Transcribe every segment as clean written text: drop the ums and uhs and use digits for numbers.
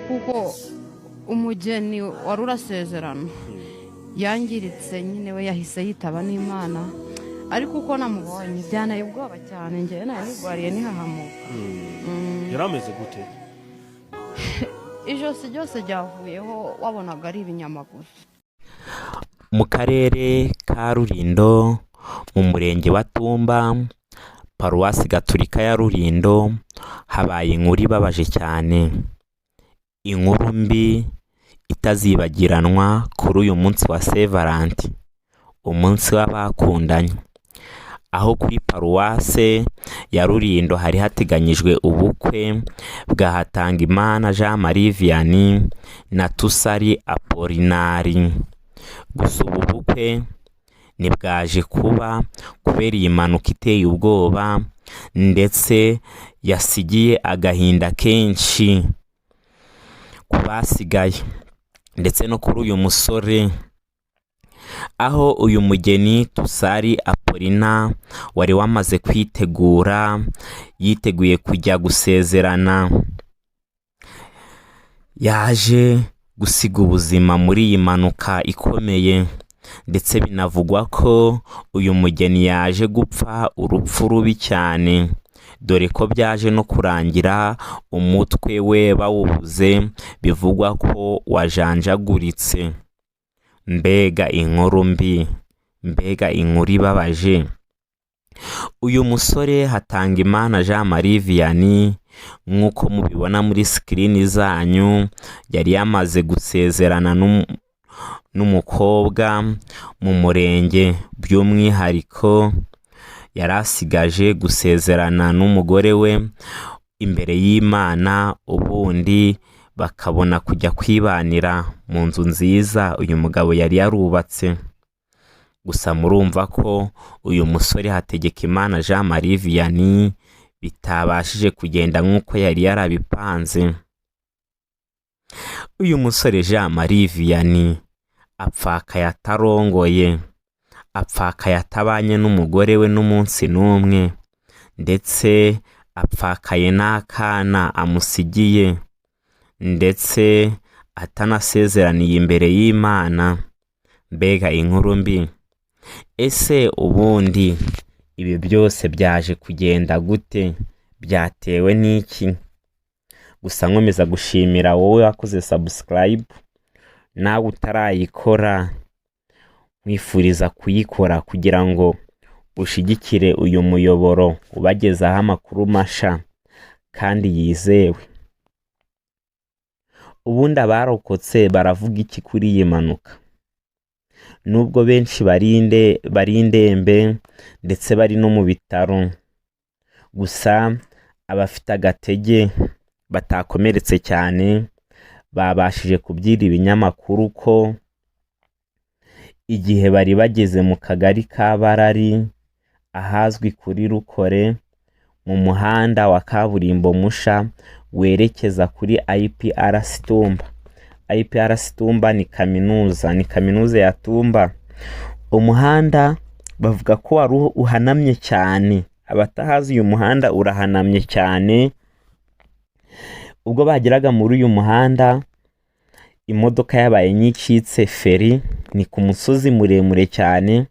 kuko umugeni wari urasezerano yangiritse nyine we yahise yitaba n'Imana, ariko uko namubonye byanaye ubwoba cyane, njye nayo nigwariye nihahamuka. yarameze gute? Ijosi ryose ryavuyeho wabonaga ari ibinyama gusa. Mu karere ka Rulindo mu murenge wa Tumba paruwasi gatolika ya Rulindo habaye inkuru ibabaje cyane, inkuru mbi itazibagiranwa kuri uyu munsi wa Saint Valentin, umunsi w'abakundanye, aho kuri paruwase ya Rulindo hari hateganyijwe ubukwe bwa Hatangimana Jean Marie Vianney na Tusari Apolinari. Gusa ubu bukwe ntibwaje kuba kubera iyi mpanuka iteye ubwoba ndetse yasigiye agahinda kenshi ku basigaye ndetse no kuri uyu musore, aho uyu mugeni Tusari Apolina wari wamaze kwitegura, yiteguye kujya gusezerana, yaje gusiga ubuzima muri iyi mpanuka ikomeye, ndetse binavugwa ko uyu mugeni yaje gupfa urupfu rubi cyane, dore ko byaje no kurangira umutwe we bawubuze, bivugwa ko wajanjaguritse. Mbega inkuru mbi, mbega inkuru ibabaje. Uyu musore Hatangimana Jean Marie Vianney nk'uko mubibona muri screen zanyu, yari yamaze gusezerana n'umukobwa mu murenge, by'umwihariko yari asigaje gusezerana n'umugore we imbere y'Imana, ubundi bakabona kujya kwibanira mu nzu nziza uyu mugabo yari yarubatse. Gusa murumva ko uyu musore Hategekimana Jean Marie Vianney bitabashije kugenda nk'uko yari yarabipanze. Uyu musore Jean Marie Vianney apfakaye atarongoye, apfakaye atabanye n'umugore we n'umunsi n'umwe, ndetse apfakaye n'akana amusigiye, ndetse atanasezeraniye imbere y'Imana. Mbega inkuru mbi. Ese ubundi ibi byose byaje kugenda gute? Byatewe n'iki? Gusa nkomeza gushimira wowe wakoze subscribe, nawe utarayikora mwifuriza kuyikora kugira ngo ushigikire uyu muyoboro ubagezaho amakuru masha kandi yizewe. Ubundi abarokotse baravuga iki kuri iyi mpanuka? Nubwo benshi bari indembe ndetse bari no mu bitaro, gusa abafite agatege batakomeretse cyane babashije kubyira ibinyamakuru ko igihe bari bageze mu kagari ka Barari ahazwi kuri Rukore mu muhanda wa kaburimbo musha werekeza kuri IPRC Tumba. IPRC Tumba ni kaminuza ya Tumba. Umuhanda bavuga ko wari uhanamye cyane, abatahazi uyu muhanda urahanamye cyane. Ubwo bageraga muri uyu muhanda imodoka yabaye nyicitse feri, ni ku musozi muremure cyane.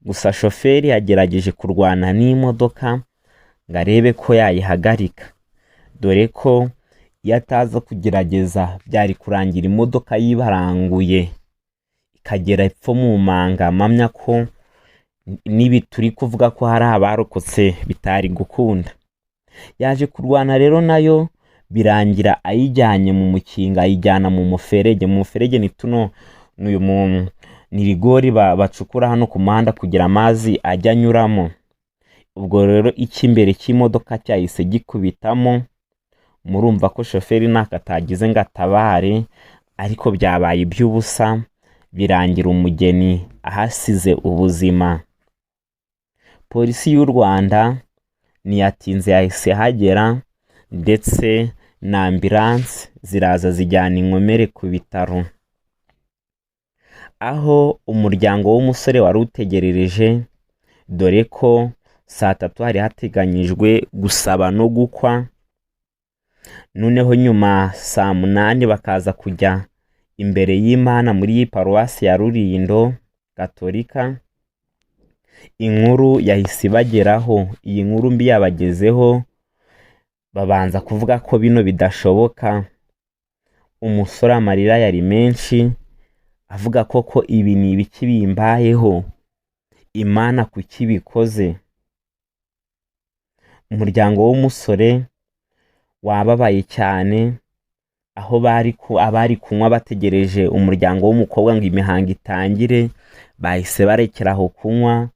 Gusa shoferi yagerageje kurwana n'imodoka ngo arebe ko yayihagarika, dore ko iyo ataza kugerageza byari kurangira imodoka yibaranguye ikagera epfo mu manga. Mpamya ko nibi turi kuvuga ko hari abarokotse bitari gukunda. Yaje kurwana rero nayo birangira ayijyanye mu mukinga, ayijyana mu muferege. Mu muferege ni tuno n'uyu muntu ni rigori bacukura hano ku muhanda kugira amazi ajya anyuramo. Ubwo rero icy'imbere cy'imodoka cyahise gikubitamo. Murumva ko shoferi nakatagize ngo atabare, ariko byabaye iby'ubusa, birangira umugeni ahasize ubuzima. Polisi y'u Rwanda ntiyatinze yahise hagera, ndetse na ambulance ziraza zijyana inkomere ku bitaro, aho umuryango w'umusore wari utegerereje, dore ko saa 3 hari hateganyijwe gusaba no gukwa. noneho nyuma saa 8 bakaza kujya imbere y'Imana muri iyi paruwasi ya Rulindo Gatolika. Inkuru yahise ibageraho, iyi nkuru mbi yabagezeho, babanza kuvuga ko bino bidashoboka. Umusore amarira yari menshi avuga ko ibi ni ibiki bimbayeho, Imana kuki bikoze. Umuryango w'umusore wababaye cyane, aho abari kunywa bategereje umuryango w'umukobwa ngo imihango itangire, bahise barekeraho kunywa.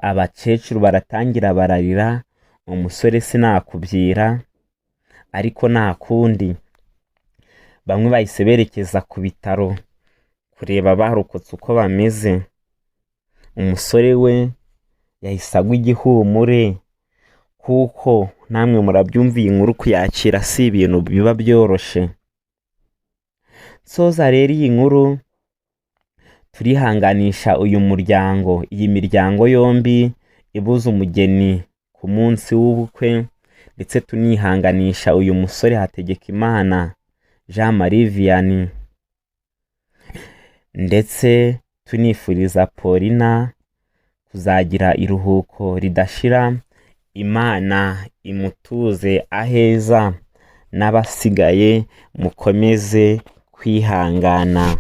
Abakecuru baratangira bararira, umusore sinakubyira, ariko nta kundi. Bamwe bahise berekeza ku bitaro kureba abarokotse uko bameze. Umusore we yahise agwa igihumure, kuko namwe murabyumva iyi nkuru kuyakira si ibintu biba byoroshe. Soza rero iyi nkuru turihanganisha uyu muryango, iyi miryango yombi ibuze umugeni ku munsi w'ubukwe, ndetse tunihanganisha uyu musore Hategekimana Jean Marie Vianney, ndetse tunifuriza Paulina kuzagira iruhuko ridashira. Imana imutuze aheza, n'abasigaye mukomeze kwihangana.